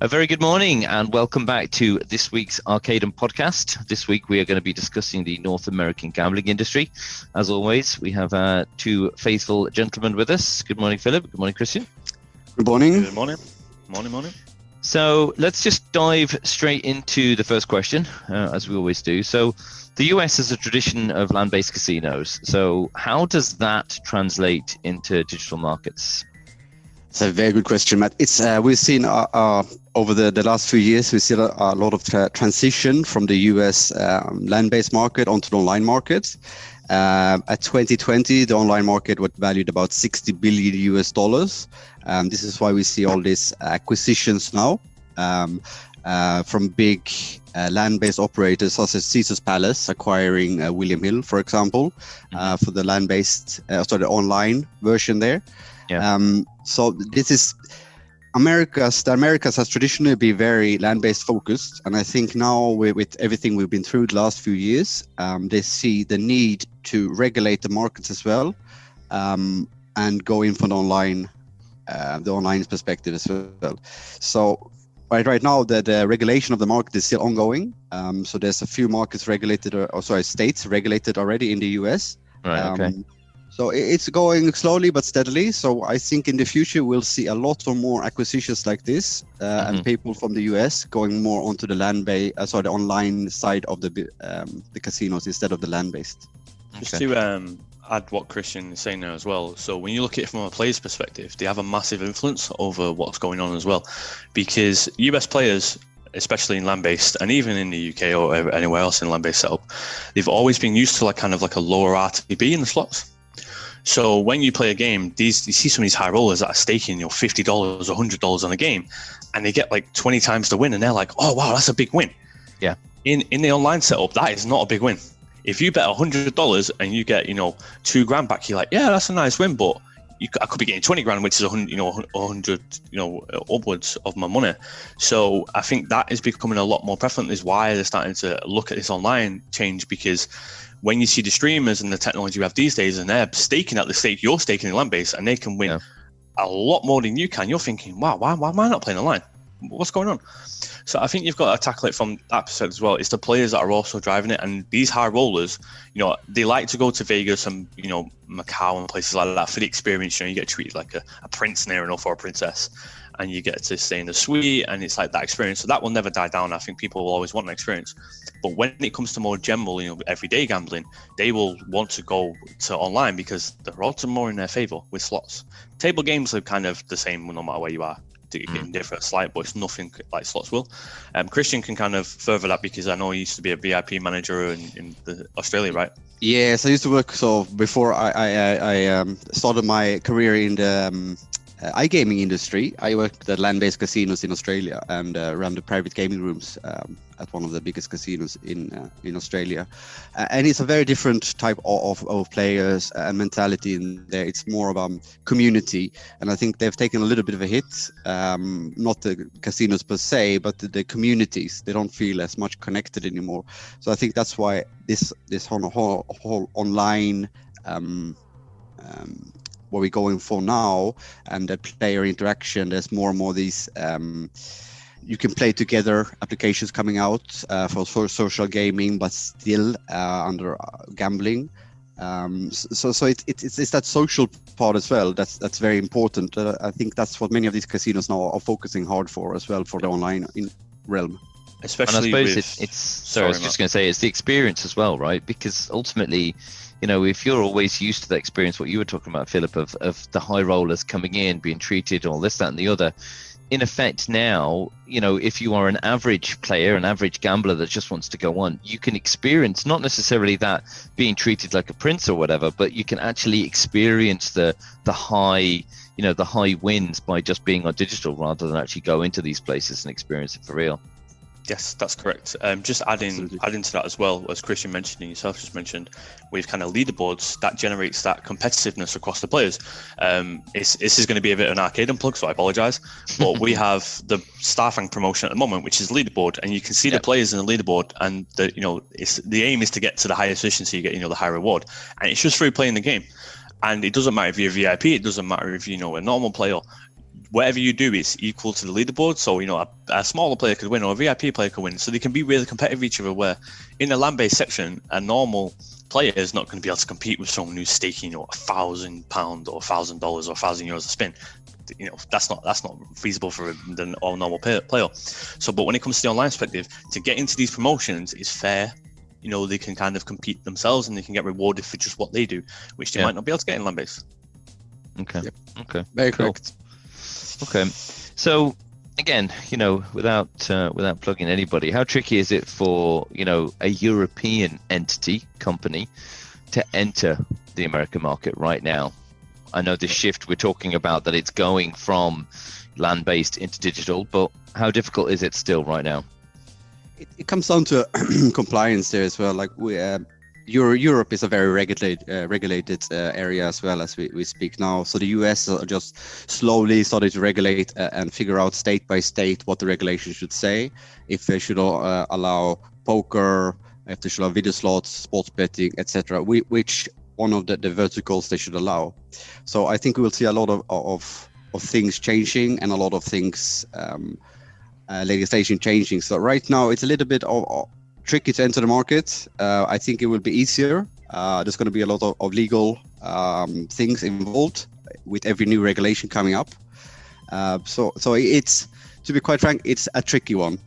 A very good morning and welcome back to this week's Arcadem Podcast. This week we are going to be discussing the North American gambling industry. As always, we have two faithful gentlemen with us. Good morning, Philip. Good morning, Christian. Good morning. Good morning. Morning. So let's just dive straight into the first question, as we always do. So the US has a tradition of land-based casinos. So how does that translate into digital markets? It's a very good question, Matt. It's we've seen over the last few years, we've seen a lot of transition from the US land-based market onto the online market. At 2020, the online market was valued about $60 billion US. This is why we see all these acquisitions now from big land-based operators such as Caesars Palace acquiring William Hill, for example, for the land-based, the online version there. Yeah. So this is the Americas has traditionally been very land-based focused, and I think now with everything we've been through the last few years, they see the need to regulate the markets as well, and go in for the online perspective as well. So right now the regulation of the market is still ongoing. So there's a few markets regulated, states regulated already in the US. Right. Okay. So it's going slowly but steadily. So I think in the future we'll see a lot of more acquisitions like this, and people from the US going more onto the the online side of the casinos instead of the land-based. Just to add what Christian is saying there as well. So when you look at it from a player's perspective, they have a massive influence over what's going on as well, because US players, especially in land-based and even in the UK or anywhere else in land-based setup, they've always been used to kind of a lower RTB in the slots. So when you play a game, you see some of these high rollers that are staking, $50 or $100 on a game, and they get like 20 times the win, and they're like, "Oh wow, that's a big win." Yeah. In the online setup, that is not a big win. If you bet $100 and you get $2,000 back, you're like, "Yeah, that's a nice win," but I could be getting 20 grand, which is 100 upwards of my money. So I think that is becoming a lot more prevalent. Is why they're starting to look at this online change, because when you see the streamers and the technology we have these days, and they're staking at the stake you're staking in land-based, and they can win a lot more than you can, you're thinking, wow, why am I not playing online? What's going on? So I think you've got to tackle it from that perspective as well. It's the players that are also driving it, and these high rollers, they like to go to Vegas and Macau and places like that for the experience. You get treated like a prince near enough, or a princess, and you get to stay in the suite, and it's like that experience. So that will never die down. I think people will always want an experience. But when it comes to more general, everyday gambling, they will want to go to online because the odds are more in their favor with slots. Table games are kind of the same no matter where you are. It can differ slight, but it's nothing like slots will. Christian can kind of further that, because I know he used to be a VIP manager in Australia, right? Yes, I used to work. So before I started my career in the iGaming industry, I worked at land-based casinos in Australia and ran the private gaming rooms at one of the biggest casinos in Australia. And it's a very different type of players and mentality in there. It's more of a community, and I think they've taken a little bit of a hit. Not the casinos per se, but the communities. They don't feel as much connected anymore. So I think that's why this whole online what we're going for now, and the player interaction, there's more and more these you can play together applications coming out for social gaming, but still under gambling. So it's that social part as well that's very important. I think that's what many of these casinos now are focusing hard for as well, for the online realm. Especially, and I suppose I was just going to say, it's the experience as well, right? Because ultimately, if you're always used to that experience, what you were talking about, Philip, of the high rollers coming in, being treated, all this, that, and the other, in effect now, if you are an average player, an average gambler that just wants to go on, you can experience not necessarily that being treated like a prince or whatever, but you can actually experience the high, the high wins by just being on digital rather than actually go into these places and experience it for real. Yes, that's correct. Just adding to that as well, as Christian mentioned and yourself just mentioned, with kind of leaderboards, that generates that competitiveness across the players. This is going to be a bit of an Arcadem plug, so I apologise. But we have the Starfang promotion at the moment, which is leaderboard, and you can see the players in the leaderboard, and the aim is to get to the highest efficiency, you get the high reward, and it's just through playing the game. And it doesn't matter if you're a VIP, it doesn't matter if a normal player. whatever you do, it's equal to the leaderboard. So, you know, a smaller player could win or a VIP player could win. So they can be really competitive with each other, where in the land-based section, a normal player is not going to be able to compete with someone who's staking, you know, £1,000 or $1,000 or €1,000 a spin. You know, that's not feasible for the normal player. So, but when it comes to the online perspective, to get into these promotions is fair. You know, they can kind of compete themselves and they can get rewarded for just what they do, which they might not be able to get in land-based. Okay. Yep. Okay. Very cool. correct. Okay. So again, you know, without plugging anybody, how tricky is it for, you know, a European company to enter the American market right now? I know the shift we're talking about, that it's going from land-based into digital, but how difficult is it still right now? It comes down to compliance there as well. Like Europe is a very regulated area as well as we speak now. So the US are just slowly starting to regulate and figure out state by state what the regulation should say. If they should allow poker, if they should allow video slots, sports betting, etc. Which one of the verticals they should allow. So I think we will see a lot of things changing and a lot of things legislation changing. So right now it's a little bit tricky to enter the market. I think it will be easier. There's going to be a lot of legal things involved with every new regulation coming up. So it's, to be quite frank, it's a tricky one.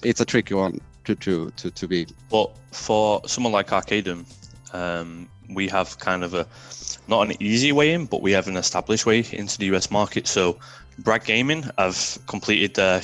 It's a tricky one to be. Well, for someone like Arcadem, we have kind of not an easy way in, but we have an established way into the US market. So Bragg Gaming have completed their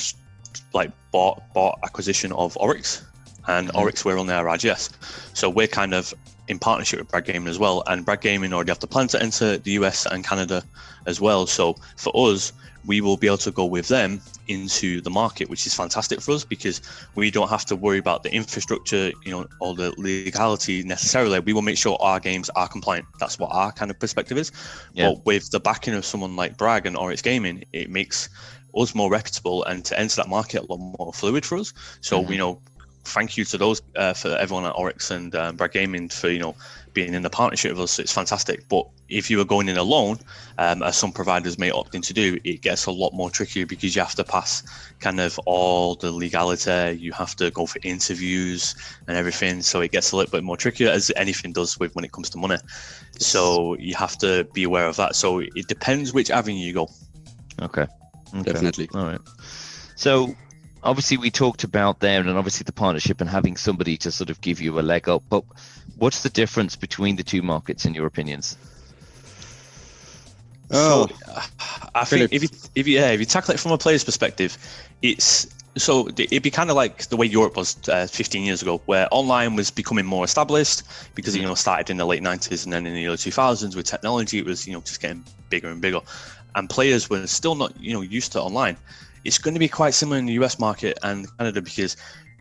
bought acquisition of Oryx, and Oryx we're on their RGS. So we're kind of in partnership with Bragg Gaming as well, and Bragg Gaming already have the plan to enter the US and Canada as well. So for us, we will be able to go with them into the market, which is fantastic for us because we don't have to worry about the infrastructure, you know, or the legality necessarily. We will make sure our games are compliant. That's what our kind of perspective is. Yeah. But with the backing of someone like Bragg and Oryx Gaming, it makes us more reputable and to enter that market a lot more fluid for us. So, you know, thank you to those for everyone at Oryx and Bragg Gaming for, you know, being in the partnership with us. It's fantastic. But if you are going in alone, as some providers may opt in to do, it gets a lot more trickier because you have to pass kind of all the legality. You have to go for interviews and everything. So it gets a little bit more trickier, as anything does with when it comes to money. So you have to be aware of that. So it depends which avenue you go. Okay. Definitely. All right. So obviously we talked about them and obviously the partnership and having somebody to sort of give you a leg up, but what's the difference between the two markets in your opinions? So I think if you tackle it from a player's perspective, it'd be kind of like the way Europe was 15 years ago, where online was becoming more established because you know started in the late 90s and then in the early 2000s with technology, it was, you know, just getting bigger and bigger, and players were still not, you know, used to online. It's going to be quite similar in the US market and Canada because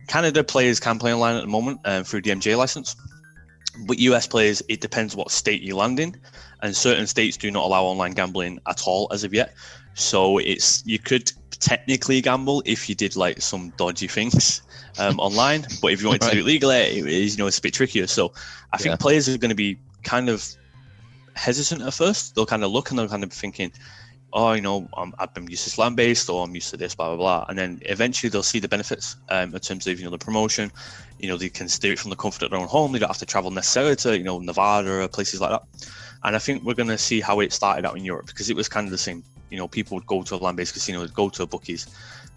Canada players can play online at the moment through the MJ license. But US players, it depends what state you land in, and certain states do not allow online gambling at all as of yet. So you could technically gamble if you did like some dodgy things online, but if you wanted to do it legally, it is, you know, it's a bit trickier. So I think players are going to be kind of hesitant at first. They'll kind of look and they'll kind of be thinking, oh, you know, I've been used to land-based, or I'm used to this, blah, blah, blah. And then eventually they'll see the benefits in terms of, you know, the promotion. You know, they can do it from the comfort of their own home. They don't have to travel necessarily to, you know, Nevada or places like that. And I think we're going to see how it started out in Europe, because it was kind of the same. You know, people would go to a land-based casino, they'd go to a bookies.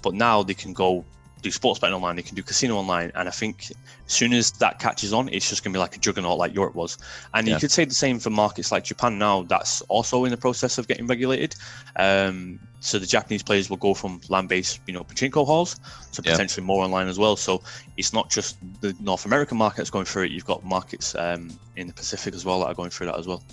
But now they can go do sports betting online, they can do casino online. And I think as soon as that catches on, it's just going to be like a juggernaut like Europe was. And you could say the same for markets like Japan now. That's also in the process of getting regulated. So the Japanese players will go from land-based, you know, pachinko halls to potentially more online as well. So it's not just the North American market that's going through it. You've got markets in the Pacific as well that are going through that as well.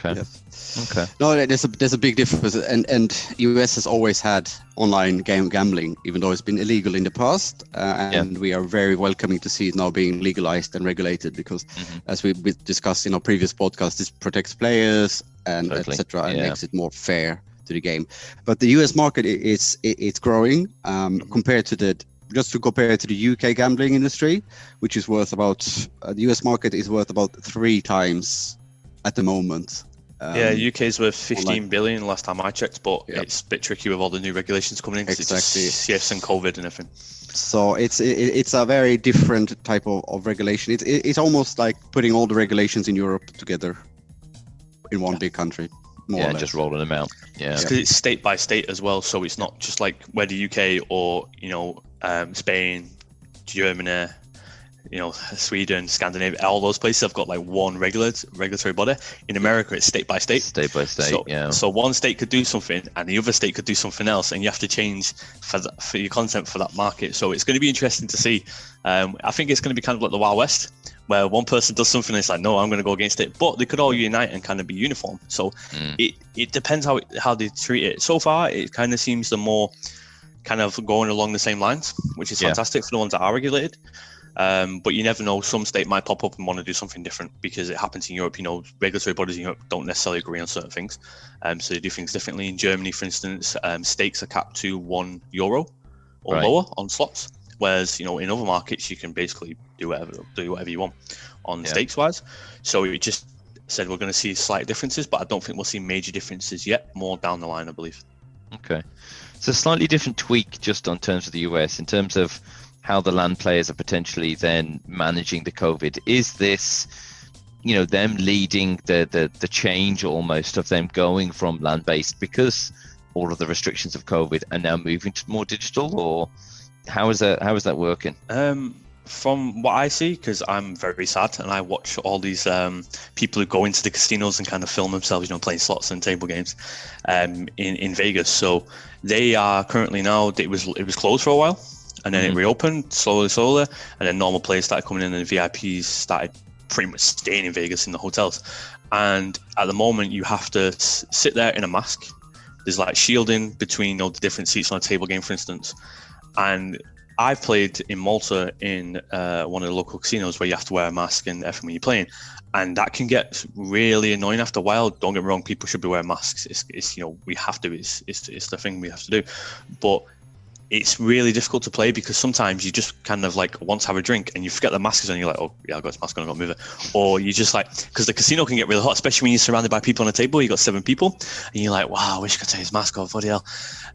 Okay. Yes. Okay. No, there's a big difference, and US has always had online gambling, even though it's been illegal in the past, and we are very welcoming to see it now being legalized and regulated, because as we discussed in our previous podcast, this protects players and etc. and makes it more fair to the game. But the US market it's growing compared to the UK gambling industry, which is worth about the US market is worth about 3 times at the moment Yeah, UK's worth 15 online. billion last time I checked, but Yeah. it's a bit tricky with all the new regulations coming in because Exactly. it's just CFs and COVID and everything. So it's a very different type of regulation. It's almost like putting all the regulations in Europe together in one big country. More or and less. just rolling them out. Yeah. Because it's state by state as well, so it's not just like where the UK or Spain, Germany, Sweden, Scandinavia, all those places have got like one regulatory body. In America, it's state by state. State by state, yeah. So one state could do something, and the other state could do something else, and you have to change for your content for that market. So it's going to be interesting to see. I think it's going to be kind of like the Wild West, where one person does something and it's like, no, I'm going to go against it, but they could all unite and kind of be uniform. So it depends how they treat it. So far, it kind of seems the more kind of going along the same lines, which is fantastic for the ones that are regulated. But you never know, some state might pop up and want to do something different because it happens in Europe. Regulatory bodies in Europe don't necessarily agree on certain things. So they do things differently. In Germany, for instance, stakes are capped to €1 or lower on slots. Whereas, in other markets, you can basically do whatever you want on stakes wise. So it just said we're going to see slight differences, but I don't think we'll see major differences yet. More down the line, I believe. Okay. So slightly different tweak just on terms of the US in terms of how the land players are potentially then managing the COVID. Is this, them leading the change almost of them going from land-based because all of the restrictions of COVID and now moving to more digital, or how is that working? From what I see, because I'm very sad and I watch all these people who go into the casinos and kind of film themselves, playing slots and table games in Vegas. So they are currently now, it was closed for a while, and then it reopened slowly, and then normal players started coming in and VIPs started pretty much staying in Vegas in the hotels. And at the moment, you have to sit there in a mask. There's like shielding between the different seats on a table game, for instance. And I've played in Malta in one of the local casinos where you have to wear a mask and everything when you're playing, and that can get really annoying after a while. Don't get me wrong, people should be wearing masks. It's we have to. It's the thing we have to do, but it's really difficult to play because sometimes you just kind of like want to have a drink and you forget the mask is on. You're like, oh yeah, I got this mask on, I got to move it. Or you just like, because the casino can get really hot, especially when you're surrounded by people on a table. You got 7 people, and you're like, wow, I wish I could take his mask off. Bloody hell.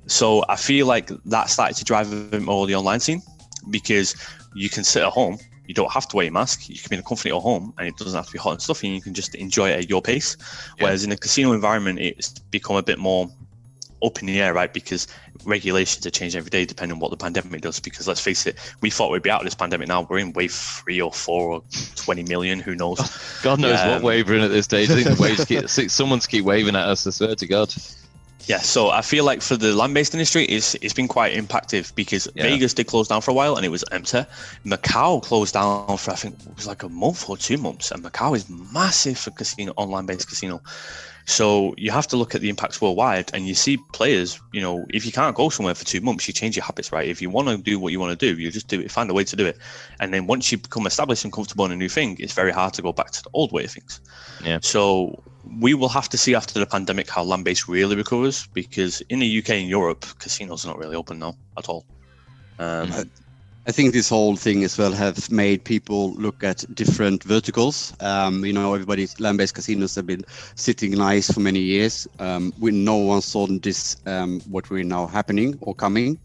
So I feel like that started to drive a bit more the online scene because you can sit at home. You don't have to wear your mask. You can be in a comfy at home, and it doesn't have to be hot and stuffy. And you can just enjoy it at your pace. Yeah. Whereas in a casino environment, it's become a bit more up in the air, right? Because regulations are changing every day depending on what the pandemic does. Because let's face it, we thought we'd be out of this pandemic now. We're in wave 3 or 4 or 20 million. Who knows? God knows what wave we're in at this stage. I think the waves someone's keep waving at us. I swear to God. Yeah, so I feel like for the land-based industry, it's been quite impacttive because Vegas did close down for a while and it was empty. Macau closed down for, I think, it was like a month or 2 months, and Macau is massive for casino, online-based casino. So you have to look at the impacts worldwide, and you see players, if you can't go somewhere for 2 months, you change your habits, right? If you want to do what you want to do, you just do it, find a way to do it. And then once you become established and comfortable in a new thing, it's very hard to go back to the old way of things. Yeah. So we will have to see after the pandemic how land-based really recovers, because in the UK and Europe, casinos are not really open now at all. I think this whole thing as well have made people look at different verticals. Everybody's land-based casinos have been sitting nice for many years. No one saw this, what we're now happening or coming.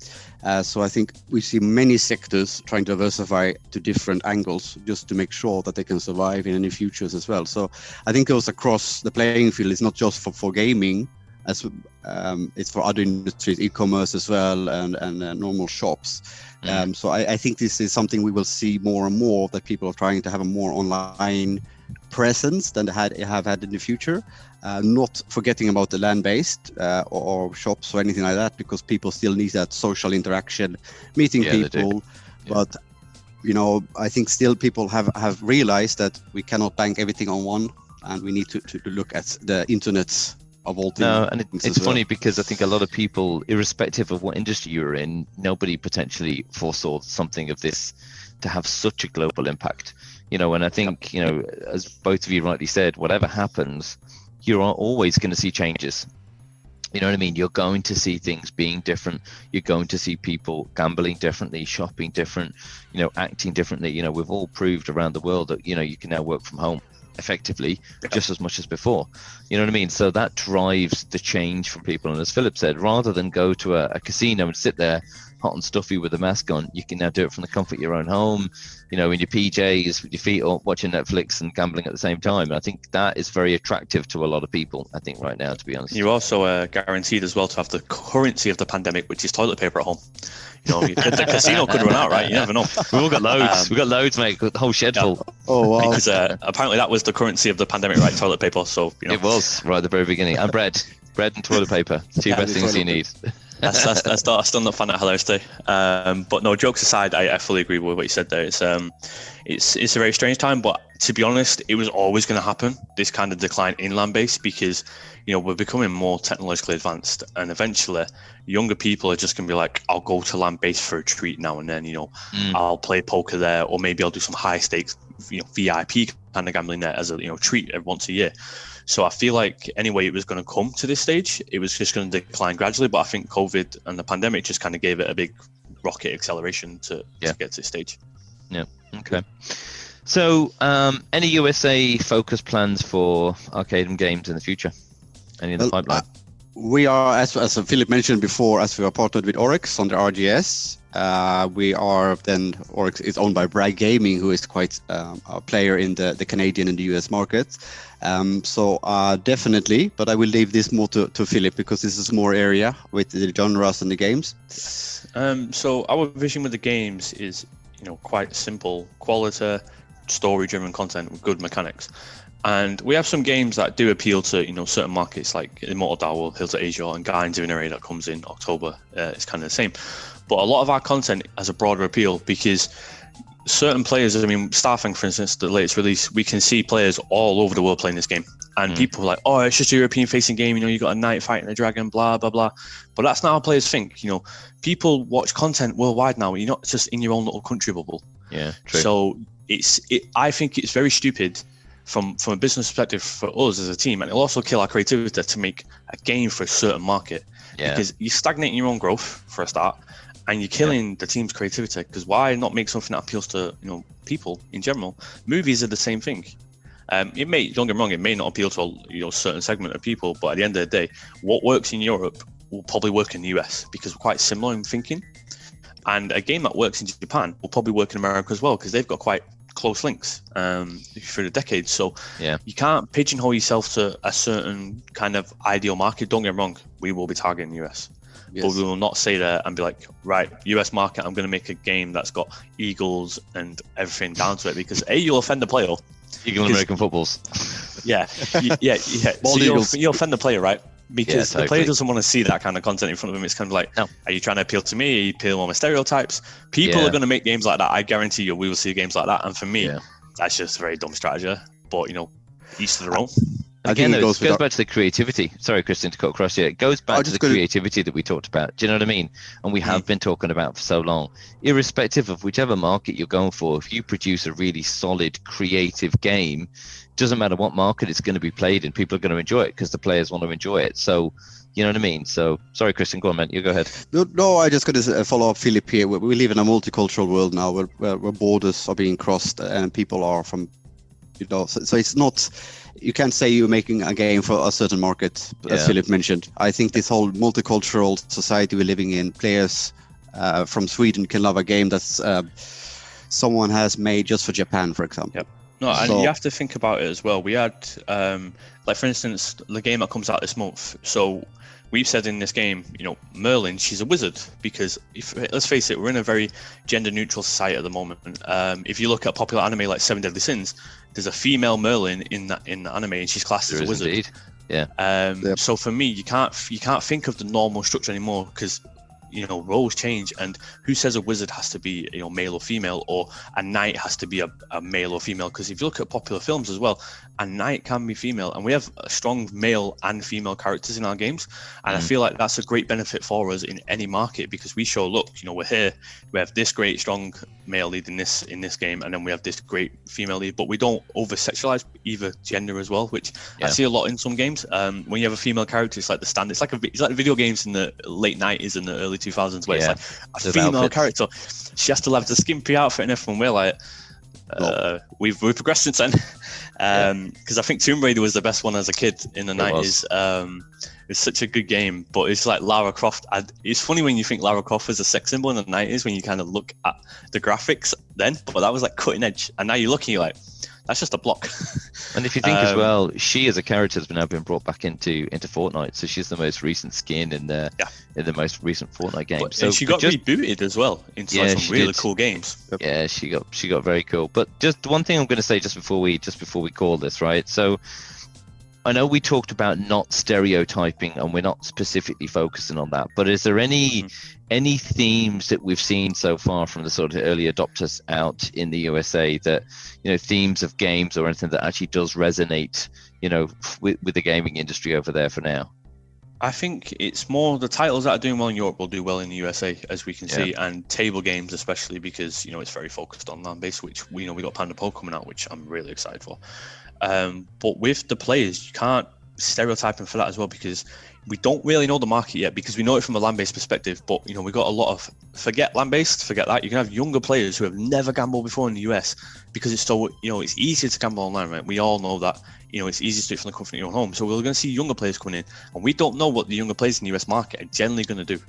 So I think we see many sectors trying to diversify to different angles just to make sure that they can survive in any futures as well. So I think it goes across the playing field. It's not just for gaming, as it's for other industries, e-commerce as well, and normal shops. So I think this is something we will see more and more, that people are trying to have a more online presence than they have had in the future. Not forgetting about the land-based or shops or anything like that, because people still need that social interaction, meeting people. But I think still people have realized that we cannot bank everything on one, and we need to look at the internet of all things. No, and it's funny because I think a lot of people, irrespective of what industry you're in, nobody potentially foresaw something of this to have such a global impact. And I think, as both of you rightly said, whatever happens, you are always going to see changes. You know what I mean? You're going to see things being different. You're going to see people gambling differently, shopping different, acting differently. We've all proved around the world that, you can now work from home. effectively just as much as before. You know what I mean? So that drives the change for people. And as Philip said, rather than go to a casino and sit there hot and stuffy with a mask on, you can now do it from the comfort of your own home, in your PJs with your feet up, watching Netflix and gambling at the same time. And I think that is very attractive to a lot of people, I think, right now, to be honest. You're also guaranteed as well to have the currency of the pandemic, which is toilet paper at home. The casino could run out, right? You never know. We've all got loads. We've got loads, mate. The whole shed full. Oh, wow. Because apparently that was the currency of the pandemic, right? Toilet paper. So it was right at the very beginning. And bread and toilet paper. Two best things you need. I still not find that hilarious today. But no, jokes aside, I fully agree with what you said there. It's a very strange time, but to be honest, it was always going to happen, this kind of decline in land-based, because we're becoming more technologically advanced, and eventually younger people are just going to be like, I'll go to land-based for a treat now and then. I'll play poker there, or maybe I'll do some high stakes VIP kind of gambling there as a treat once a year. So I feel like anyway it was going to come to this stage, it was just going to decline gradually. But I think COVID and the pandemic just kind of gave it a big rocket acceleration to get to this stage. Yeah. Okay. So any USA focused plans for Arcadem games in the future? Any in the pipeline? We are, as Philip mentioned before, as we are partnered with Oryx on the RGS. Oryx is owned by Bragg Gaming, who is quite a player in the Canadian and the US markets. So definitely, but I will leave this more to Philip, because this is more area with the genres and the games. So our vision with the games is, quite simple: quality, story-driven content with good mechanics. And we have some games that do appeal to certain markets, like Immortal Dawo, Hills of Asia, and Guardians of Inari that comes in October. It's kind of the same, but a lot of our content has a broader appeal because certain players, Starfang, for instance, the latest release, we can see players all over the world playing this game, and people are like, oh, it's just a European-facing game. You got a knight fighting a dragon, blah blah blah. But that's not how players think. People watch content worldwide now. You're not just in your own little country bubble. Yeah, true. So I think it's very stupid from a business perspective for us as a team, and it'll also kill our creativity to make a game for a certain market. Yeah. Because you're stagnating your own growth for a start, and you're killing the team's creativity. Because why not make something that appeals to people in general? Movies are the same thing. Don't get me wrong, it may not appeal to a certain segment of people, but at the end of the day, what works in Europe will probably work in the US because we're quite similar in thinking. And a game that works in Japan will probably work in America as well, because they've got quite close links through the decades. So you can't pigeonhole yourself to a certain kind of ideal market. Don't get me wrong, we will be targeting the US. Yes. But we will not say that and be like, right, US market, I'm going to make a game that's got eagles and everything down to it, because you'll offend the player. Eagle American footballs. Yeah. So you'll offend the player, right? Because the player doesn't want to see that kind of content in front of him. It's kind of like, no, are you trying to appeal to me? Are you appealing on my stereotypes? People are going to make games like that. I guarantee you, we will see games like that. And for me, that's just a very dumb strategy. But each to their own. Again, it goes back to the creativity. Sorry, Christian, to cut across here. It goes back to the creativity that we talked about. Do you know what I mean? And we have been talking about for so long. Irrespective of whichever market you're going for, if you produce a really solid, creative game, doesn't matter what market it's going to be played in, people are going to enjoy it because the players want to enjoy it. So, you know what I mean? So, sorry, Christian, go on, man. You go ahead. No, I just got to follow up Philip here. We live in a multicultural world now where borders are being crossed and people are from, so it's not, you can't say you're making a game for a certain market, as Philip mentioned. I think this whole multicultural society we're living in, players from Sweden can love a game that's someone has made just for Japan, for example. Yep. No, and you have to think about it as well. We had, for instance, the game that comes out this month. So we've said in this game, Merlin, she's a wizard, because let's face it, we're in a very gender-neutral society at the moment. If you look at popular anime like Seven Deadly Sins, there's a female Merlin in the anime, and she's classed as a wizard. Indeed. Yeah. So for me, you can't think of the normal structure anymore, because roles change, and who says a wizard has to be male or female, or a knight has to be a male or female? Because if you look at popular films as well, a knight can be female, and we have strong male and female characters in our games, and I feel like that's a great benefit for us in any market, because we show, look, we're here, we have this great strong male lead in this game, and then we have this great female lead, but we don't over sexualize either gender as well, which I see a lot in some games. When you have a female character, it's like the standard. It's like the video games in the late 90s and the early 2000s, where it's like a female character, she has to have the skimpy outfit and everything. We're like, We've progressed since then, because I think Tomb Raider was the best one as a kid in the 90s. It's such a good game, but it's like Lara Croft. It's funny when you think Lara Croft was a sex symbol in the 90s when you kind of look at the graphics then, but that was like cutting edge. And now you're looking, you're like, that's just a block. And if you think as well, she as a character has now been brought back into Fortnite, so she's the most recent skin in the most recent Fortnite game. And she got rebooted as well into some really cool games. Yep. Yeah, she got very cool. But just one thing I'm going to say just before we call this, right? So I know we talked about not stereotyping, and we're not specifically focusing on that. But is there any themes that we've seen so far from the sort of early adopters out in the USA that, themes of games or anything that actually does resonate, with the gaming industry over there for now? I think it's more the titles that are doing well in Europe will do well in the USA, as we can see, and table games especially because it's very focused on land-based, which we got Panda Pole coming out, which I'm really excited for. But with the players, you can't stereotype them for that as well, because we don't really know the market yet, because we know it from a land-based perspective, but we got a lot of forget that. You can have younger players who have never gambled before in the US because it's so it's easier to gamble online, right? We all know that it's easier to do it from the comfort of your own home. So we're going to see younger players coming in, and we don't know what the younger players in the US market are generally going to do.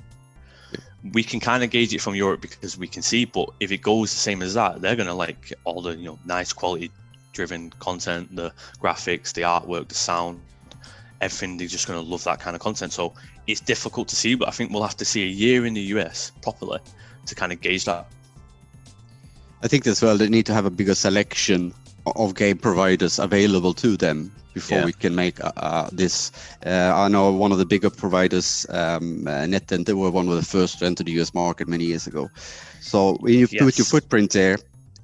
We can kind of gauge it from Europe because we can see, but if it goes the same as that, they're going to like all the nice quality driven content, the graphics, the artwork, the sound, everything. They're just going to love that kind of content. So it's difficult to see, but I think we'll have to see a year in the US properly to kind of gauge that. I think as well they need to have a bigger selection of game providers available to them before we can make this. I know one of the bigger providers, NetEnt, they were one of the first to enter the US market many years ago. So when you put your footprint there,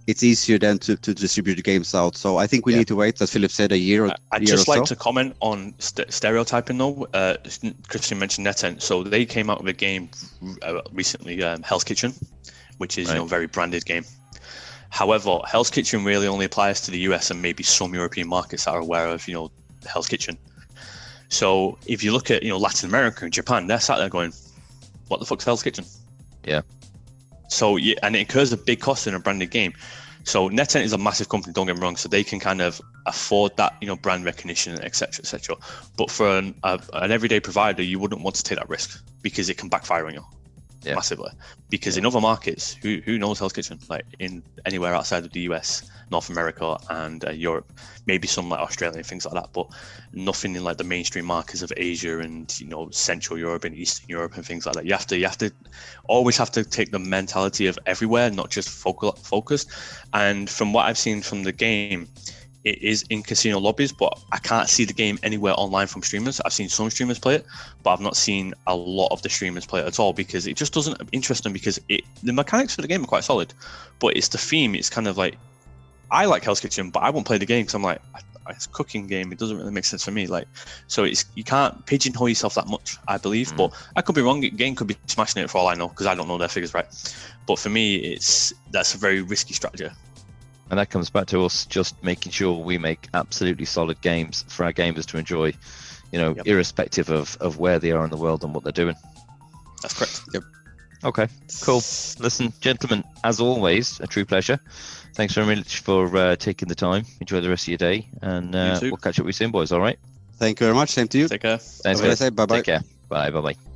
it's easier then to distribute the games out. So I think we need to wait, as Philip said, a year. I'd just like to comment on stereotyping though. Christian mentioned NetEnt. So they came out with a game recently, Hell's Kitchen, which is a very branded game. However, Hell's Kitchen really only applies to the US and maybe some European markets that are aware of Hell's Kitchen. So if you look at Latin America and Japan, they're sat there going, "What the fuck's Hell's Kitchen?" Yeah. So and it incurs a big cost in a branded game. So NetEnt is a massive company, don't get me wrong, so they can kind of afford that brand recognition, etc., etc. But for an everyday provider, you wouldn't want to take that risk because it can backfire on you massively. Because in other markets, who knows Hell's Kitchen? Like in anywhere outside of the US, North America, and Europe, maybe some like Australia and things like that, but nothing in like the mainstream markets of Asia and Central Europe and Eastern Europe and things like that. You have to always take the mentality of everywhere, not just focused. And from what I've seen from the game, it is in casino lobbies, but I can't see the game anywhere online from streamers. I've seen some streamers play it, but I've not seen a lot of the streamers play it at all because it just doesn't interest them, because the mechanics for the game are quite solid, but it's the theme. It's kind of like, I like Hell's Kitchen, but I won't play the game because I'm like, it's a cooking game. It doesn't really make sense for me. Like, so you can't pigeonhole yourself that much, I believe. But I could be wrong. The game could be smashing it for all I know because I don't know their figures right. But for me, that's a very risky strategy. And that comes back to us just making sure we make absolutely solid games for our gamers to enjoy, irrespective of where they are in the world and what they're doing. That's correct. Yep. Okay, cool. Listen, gentlemen, as always, a true pleasure. Thanks very much for taking the time. Enjoy the rest of your day, and we'll catch up with you soon, boys. All right? Thank you very much. Same to you. Take care. Thanks, guys. Bye-bye. Take care. Bye. Bye-bye.